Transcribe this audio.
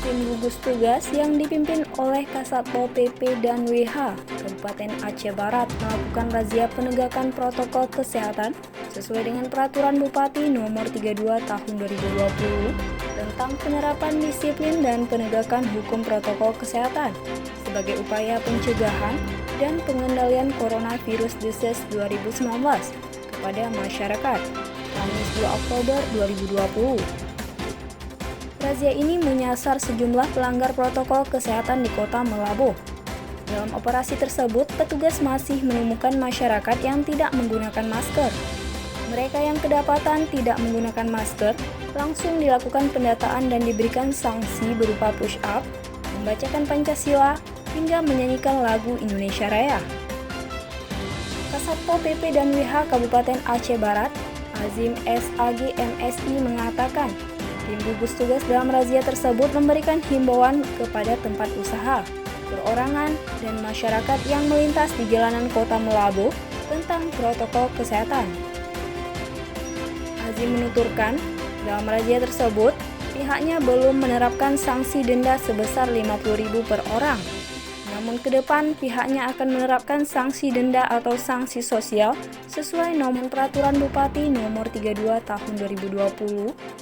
Tim gugus tugas yang dipimpin oleh Kasatpol PP dan WH Kabupaten Aceh Barat melakukan razia penegakan protokol kesehatan sesuai dengan Peraturan Bupati Nomor 32 Tahun 2020 tentang penerapan disiplin dan penegakan hukum protokol kesehatan sebagai upaya pencegahan dan pengendalian coronavirus disease 2019 kepada masyarakat. Kamis 2 Oktober 2020. Razia ini menyasar sejumlah pelanggar protokol kesehatan di Kota Melaboh. Dalam operasi tersebut, petugas masih menemukan masyarakat yang tidak menggunakan masker. Mereka yang kedapatan tidak menggunakan masker langsung dilakukan pendataan dan diberikan sanksi berupa push up, membacakan Pancasila, hingga menyanyikan lagu Indonesia Raya. Kasatpol PP dan WH Kabupaten Aceh Barat, Azim SAG MSI mengatakan, tim gugus tugas dalam razia tersebut memberikan himbauan kepada tempat usaha, perorangan, dan masyarakat yang melintas di jalanan Kota Melaboh tentang protokol kesehatan. Azim menuturkan, dalam razia tersebut, pihaknya belum menerapkan sanksi denda sebesar 50.000 per orang. Namun ke depan pihaknya akan menerapkan sanksi denda atau sanksi sosial sesuai nomor Peraturan Bupati Nomor 32 Tahun 2020